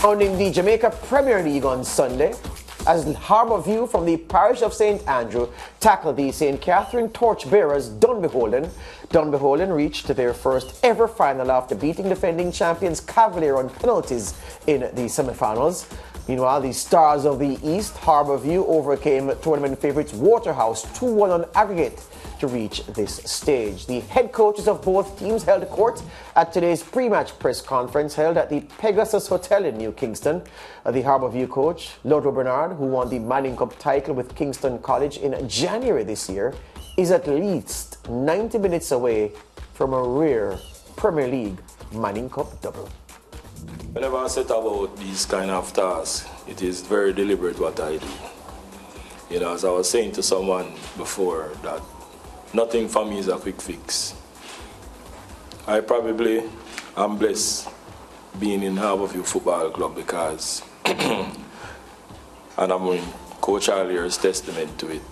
Founding the Jamaica Premier League on Sunday, as Harbour View from the parish of St. Andrew tackled the St. Catherine torchbearers Dunbeholden. Dunbeholden reached their first ever final after beating defending champions Cavalier on penalties in the semi-finals. Meanwhile, the Stars of the East, Harborview, overcame tournament favourites Waterhouse 2-1 on aggregate to reach this stage. The head coaches of both teams held court at today's pre-match press conference held at the Pegasus Hotel in New Kingston. The Harborview coach, Lotto Bernard, who won the Manning Cup title with Kingston College in January this year, is at least 90 minutes away from a rare Premier League Manning Cup double. Whenever I set about these kind of tasks, it is very deliberate what I do. You know, as I was saying to someone before, that nothing for me is a quick fix. I probably am blessed being in Harborview Football Club because, and I'm in Coach Allier's testament to it,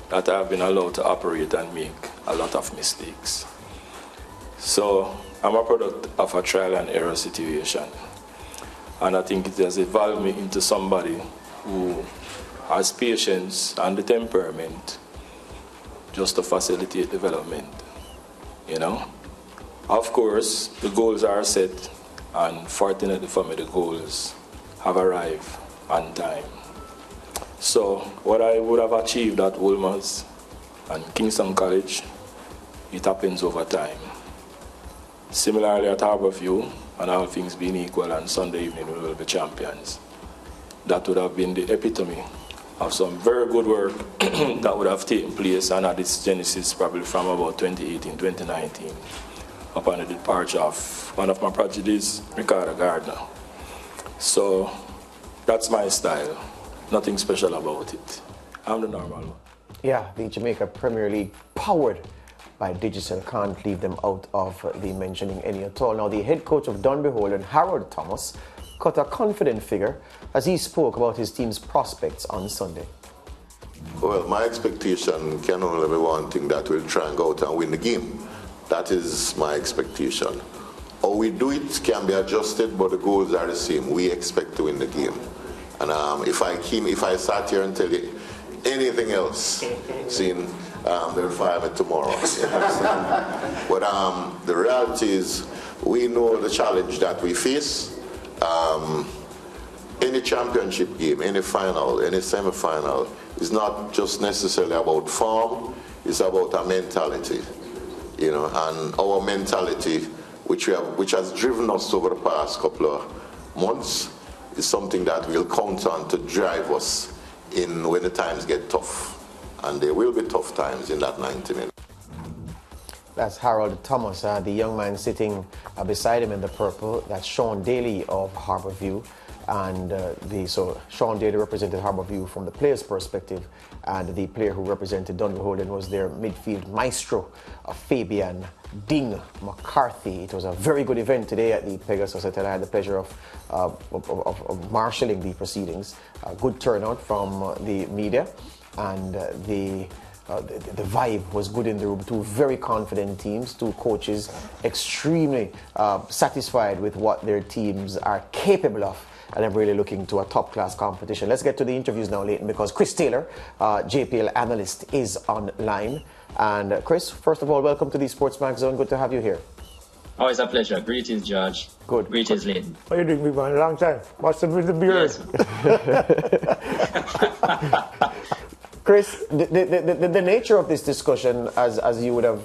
that I've been allowed to operate and make a lot of mistakes. So I'm a product of a trial and error situation. And I think it has evolved me into somebody who has patience and the temperament just to facilitate development, you know. Of course, the goals are set, and fortunately for me, the goals have arrived on time. So what I would have achieved at Wolmer's and Kingston College, it happens over time. Similarly at Harborview, and all things being equal, on Sunday evening we will be champions. That would have been the epitome of some very good work that would have taken place and had its genesis probably from about 2018, 2019, upon the departure of one of my prodigies, Ricardo Gardner. So that's my style. Nothing special about it. I'm the normal one. Yeah, the Jamaica Premier League, powered by digital, can't leave them out of the mentioning any at all. Now, the head coach of Dunbeholden, Harold Thomas, cut a confident figure as he spoke about his team's prospects on Sunday. Well, my expectation can only be one thing, that we'll try and go out and win the game. That is my expectation. How we do it can be adjusted, but the goals are the same. We expect to win the game. And if I sat here and tell you anything else, they'll fire me tomorrow. But the reality is, we know the challenge that we face. Any championship game, any final, any semi-final is not just necessarily about form, it's about a mentality, you know, and our mentality, which has driven us over the past couple of months, is something that we'll count on to drive us in when the times get tough. And there will be tough times in that 90 minutes. That's Harold Thomas, the young man sitting beside him in the purple. That's Sean Daly of Harborview. And so Sean Daly represented Harborview from the player's perspective, and the player who represented Dunbeholden was their midfield maestro, Fabian Ding McCarthy. It was a very good event today at the Pegasus Hotel. I had the pleasure of marshalling the proceedings. A good turnout from the media, and the vibe was good in the room. Two very confident teams, two coaches extremely satisfied with what their teams are capable of, and I'm really looking to a top-class competition. Let's get to the interviews now, Leighton, because Chris Taylor, JPL analyst, is online. And Chris, first of all, welcome to the SportsMax Zone. Good to have you here. Always a pleasure. Greetings, George. Good. Greetings, Leighton. What are you doing, big man? A long time. What's with the beard? Yes. Chris, the nature of this discussion, as you would have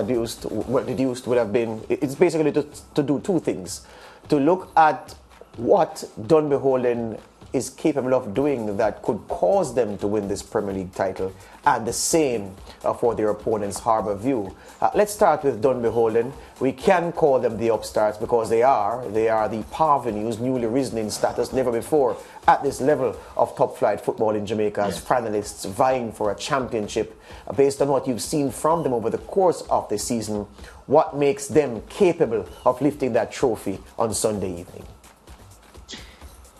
deduced, would have been, it's basically to do two things. To look at what Dunbeholden is capable of doing that could cause them to win this Premier League title, and the same for their opponents, Harborview. Let's start with Dunbeholden. We can call them the upstarts because they are the parvenus, newly risen in status, never before at this level of top-flight football in Jamaica as finalists vying for a championship. Based on what you've seen from them over the course of the season, what makes them capable of lifting that trophy on Sunday evening?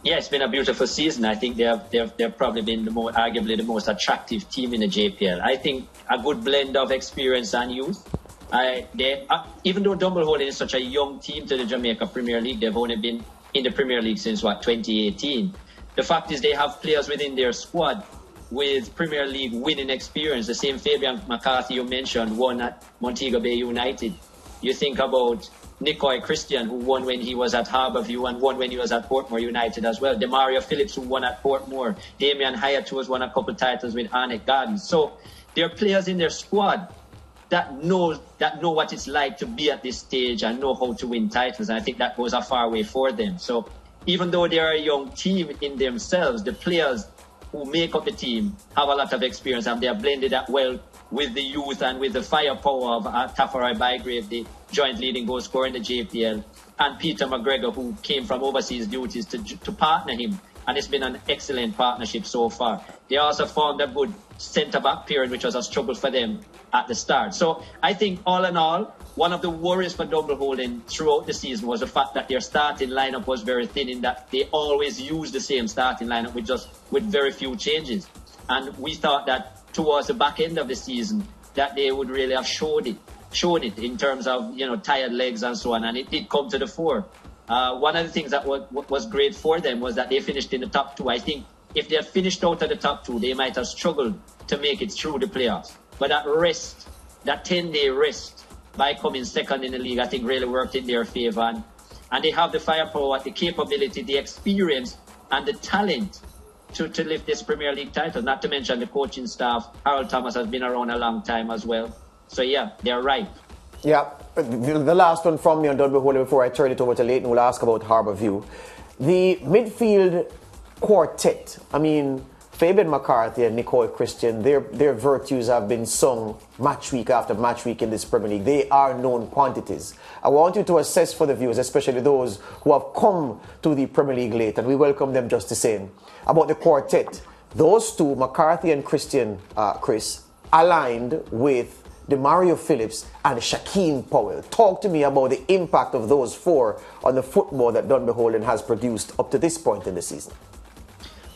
Yeah, it's been a beautiful season. I think they've probably been arguably the most attractive team in the JPL. I think a good blend of experience and youth. Even though Dunbeholden is such a young team to the Jamaica Premier League, they've only been in the Premier League since, 2018. The fact is they have players within their squad with Premier League winning experience. The same Fabian McCarthy you mentioned won at Montego Bay United. You think about Nicoy Christian, who won when he was at Harborview and won when he was at Portmore United as well. Demario Phillips, who won at Portmore. Damian Hyatt, who has won a couple titles with Arnett Gardens. So there are players in their squad that know what it's like to be at this stage and know how to win titles. And I think that goes a far way for them. So even though they are a young team in themselves, the players who make up the team have a lot of experience, and they have blended that well with the youth and with the firepower of Tafarai Bygrave, the joint leading goal scorer in the JPL, and Peter McGregor, who came from overseas duties to partner him. And it's been an excellent partnership so far. They also found a good centre-back period, which was a struggle for them at the start. So I think all in all, one of the worries for Dunbeholden throughout the season was the fact that their starting lineup was very thin, in that they always use the same starting lineup with very few changes. And we thought that towards the back end of the season that they would really have showed it in terms of, tired legs and so on, and it did come to the fore. One of the things that was great for them was that they finished in the top two. I think if they had finished out of the top two, they might have struggled to make it through the playoffs. But that 10-day rest by coming second in the league, I think really worked in their favour. And they have the firepower, the capability, the experience, and the talent to lift this Premier League title, not to mention the coaching staff. Harold Thomas has been around a long time as well. So yeah, they're right. Yeah, the last one from me on Dunbeholden before I turn it over to Leighton, we'll ask about Harborview. The midfield quartet, Fabian McCarthy and Nicoy Christian, their virtues have been sung match week after match week in this Premier League. They are known quantities. I want you to assess for the viewers, especially those who have come to the Premier League late, and we welcome them just the same, about the quartet. Those two, McCarthy and Christian, Chris, aligned with Demario Phillips and Shaquem Powell. Talk to me about the impact of those four on the football that Dunbeholden has produced up to this point in the season.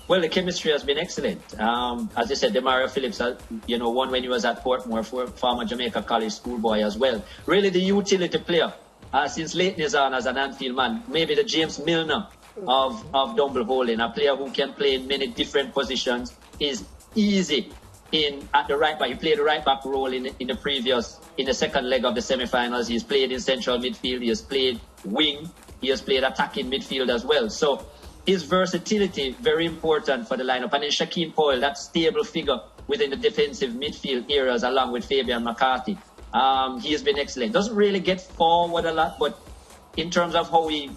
Well, the chemistry has been excellent. As I said, Demario Phillips, won when he was at Portmore, former Jamaica College schoolboy as well. Really the utility player. Since Leighton is on as an Anfield man, maybe the James Milner of Dunbeholden, a player who can play in many different positions, is easy at the right back. He played the right back role in the second leg of the semi-finals. He's played in central midfield. He has played wing. He has played attacking midfield as well. So his versatility, very important for the lineup. And then Shaquem Powell, that stable figure within the defensive midfield areas, along with Fabian McCarthy. He has been excellent. Doesn't really get forward a lot, but in terms of how he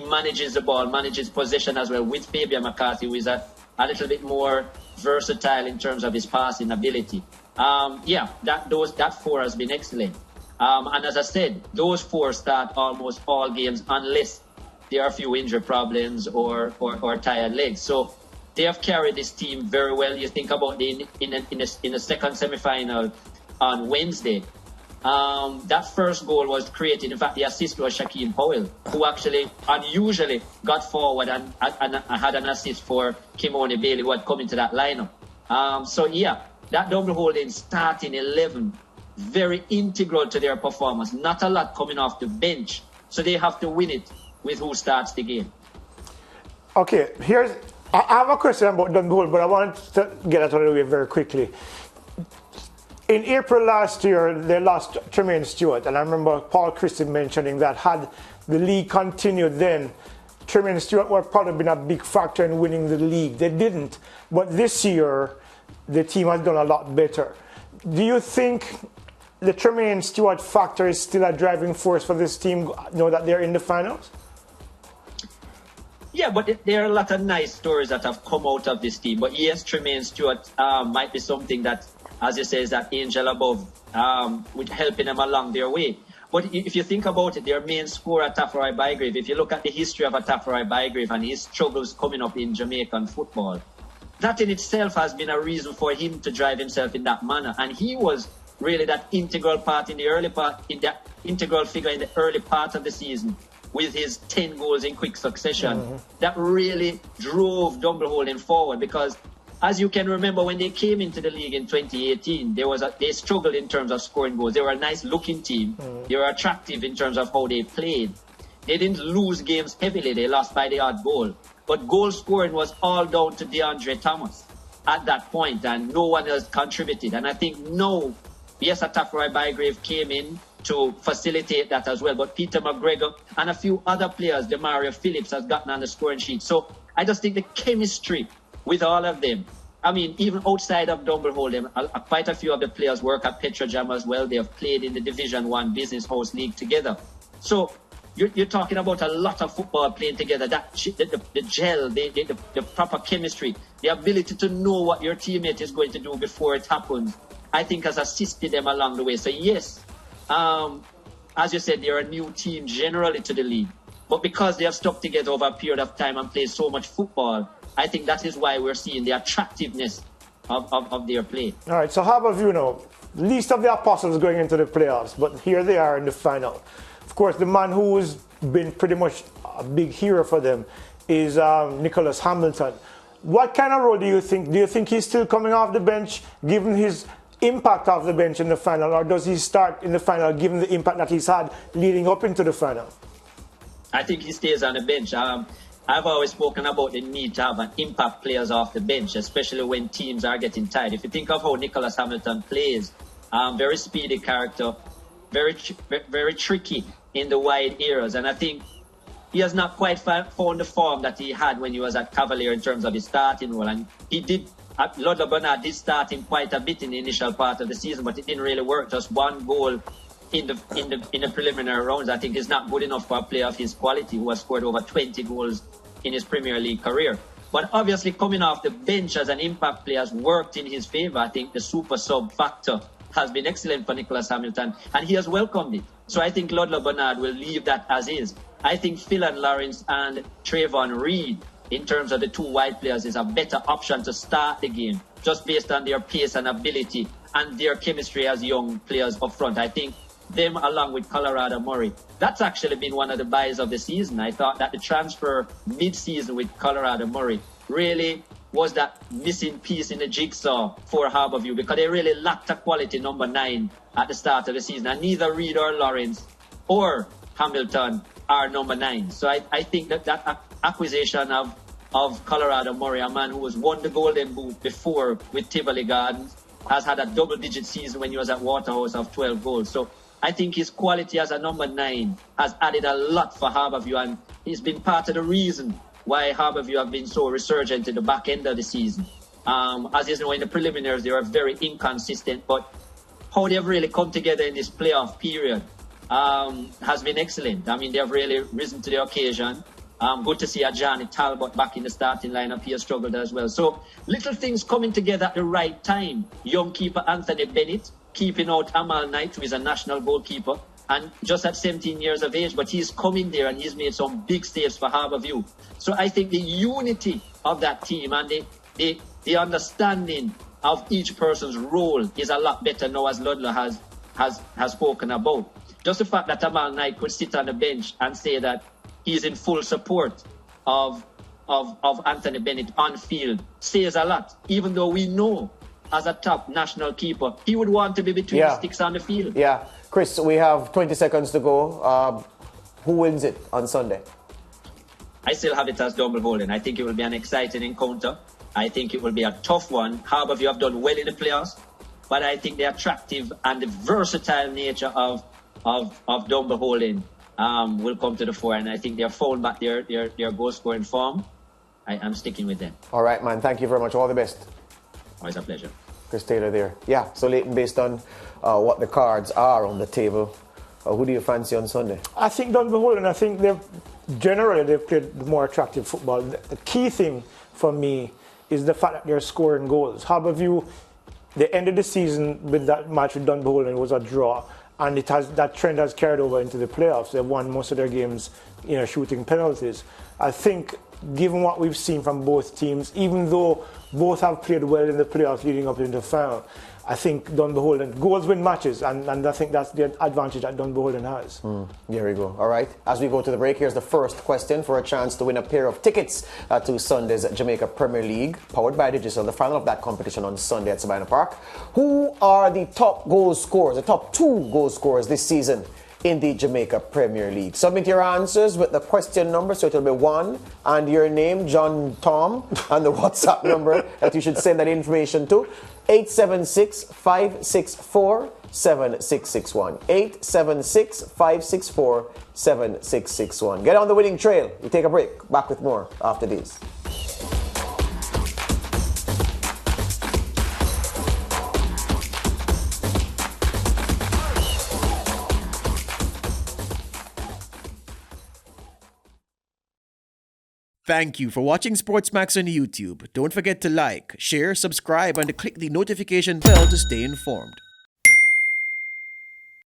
manages the ball, manages possession as well, with Fabian McCarthy, who is a little bit more versatile in terms of his passing ability. That four has been excellent. And as I said, those four start almost all games unless there are a few injury problems or tired legs. So they have carried this team very well. You think about in the second semi-final on Wednesday. That first goal was created. In fact, the assist was Shaquem Powell, who actually unusually got forward and had an assist for Kimone Bailey, who had come into that lineup. That Dunbeholden starting 11, very integral to their performance. Not a lot coming off the bench, so they have to win it with who starts the game. Okay, I have a question about Dunbeholden, but I want to get it out of the way very quickly. In April last year, they lost Tremaine Stewart, and I remember Paul Christie mentioning that had the league continued then, Tremaine Stewart would probably been a big factor in winning the league. They didn't, but this year, the team has done a lot better. Do you think the Tremaine Stewart factor is still a driving force for this team, now that they're in the finals? Yeah, but there are a lot of nice stories that have come out of this team. But yes, Tremaine Stewart might be something that, as you say, is that angel above, with helping them along their way. But if you think about it, their main scorer, Tafarai Bygrave, if you look at the history of Tafarai Bygrave and his struggles coming up in Jamaican football, that in itself has been a reason for him to drive himself in that manner. And he was really that integral part in the early part, in that integral figure in the early part of the season, with his 10 goals in quick succession, that really drove Dunbeholden forward. Because as you can remember, when they came into the league in 2018, they struggled in terms of scoring goals. They were a nice looking team. They were attractive in terms of how they played. They didn't lose games heavily. They lost by the odd goal. But goal scoring was all down to DeAndre Thomas at that point, and no one else contributed. And I think no, yes, Atafroy Bygrave came in to facilitate that as well. But Peter McGregor and a few other players, Demario Phillips, has gotten on the scoring sheet. So I just think the chemistry with all of them, I mean, even outside of Dunbeholden, quite a few of the players work at Petrojam as well. They have played in the Division 1 Business House League together. So you're talking about a lot of football playing together, that the gel, the proper chemistry, the ability to know what your teammate is going to do before it happens, I think has assisted them along the way. So yes, as you said, they're a new team generally to the league. But because they have stuck together over a period of time and played so much football, I think that is why we're seeing the attractiveness of their play. All right, so Harborview now, least of the apostles going into the playoffs, but here they are in the final. Of course, the man who's been pretty much a big hero for them is Nicholas Hamilton. What kind of role do you think? Do you think he's still coming off the bench, given his impact off the bench in the final, or does he start in the final, given the impact that he's had leading up into the final? I think he stays on the bench. I've always spoken about the need to have an impact players off the bench, especially when teams are getting tired. If you think of how Nicholas Hamilton plays, very speedy character, very tricky in the wide areas, and I think he has not quite found the form that he had when he was at Cavalier in terms of his starting role. And he did, Ludlow Bernard did start him quite a bit in the initial part of the season, but it didn't really work. Just one goal in the preliminary rounds, I think, is not good enough for a player of his quality who has scored over 20 goals in his Premier League career. But obviously, coming off the bench as an impact player has worked in his favour. I think the super sub factor has been excellent for Nicholas Hamilton, and he has welcomed it. So I think Ludlow Bernard will leave that as is. I think Phelan Lawrence and Trayvon Reed, in terms of the two wide players, is a better option to start the game, just based on their pace and ability and their chemistry as young players up front. I think them, along with Colorado Murray, that's actually been one of the buys of the season. I thought that the transfer mid-season with Colorado Murray really was that missing piece in the jigsaw for Harborview, because they really lacked a quality number 9 at the start of the season, and neither Reed or Lawrence or Hamilton are number 9. So I think that acquisition of Colorado Murray, a man who has won the Golden Boot before with Tivoli Gardens, has had a double-digit season when he was at Waterhouse of 12 goals. So I think his quality as a number 9 has added a lot for Harborview, and he's been part of the reason why Harborview have been so resurgent in the back end of the season. As you know, in the preliminaries, they were very inconsistent, but how they've really come together in this playoff period has been excellent. I mean, they've really risen to the occasion. Good to see Johnny Talbot back in the starting lineup. He has struggled as well. So little things coming together at the right time. Young keeper Anthony Bennett keeping out Amal Knight, who is a national goalkeeper, and just at 17 years of age, but he's coming there and he's made some big saves for Harborview. So I think the unity of that team and the understanding of each person's role is a lot better now, as Ludlow has spoken about. Just the fact that Amal Knight could sit on the bench and say that he's in full support of Anthony Bennett on field says a lot, even though we know as a top national keeper, he would want to be between the sticks on the field. Yeah. Chris, we have 20 seconds to go. Who wins it on Sunday? I still have it as Dunbeholden. I think it will be an exciting encounter. I think it will be a tough one. Harborview have done well in the playoffs, but I think the attractive and the versatile nature of Dunbeholden will come to the fore, and I think they're found back their goal-scoring form. I'm sticking with them. All right, man. Thank you very much. All the best. Always a pleasure. Chris Taylor there. Yeah, so Leighton, based on what the cards are on the table, who do you fancy on Sunday? I think Dunbeholden, I think they've played more attractive football. The key thing for me is the fact that they're scoring goals. Harborview, the end of the season with that match with Dunbeholden was a draw, and that trend has carried over into the playoffs. They've won most of their games, shooting penalties. I think, given what we've seen from both teams, even though both have played well in the playoffs leading up into the final, I think Dunbeholden, goals win matches, and I think that's the advantage that Dunbeholden has. There we go. All right. As we go to the break, here's the first question for a chance to win a pair of tickets to Sunday's Jamaica Premier League, powered by Digital, the final of that competition on Sunday at Sabina Park. Who are the top goal scorers, the top 2 goal scorers this season in the Jamaica Premier League. Submit your answers with the question number, so it'll be 1 and your name, John Tom, and the WhatsApp number that you should send that information to, 876-564-7661. 876-564-7661. Get on the winning trail. We take a break. Back with more after this. Thank you for watching SportsMax on YouTube. Don't forget to like, share, subscribe, and to click the notification bell to stay informed.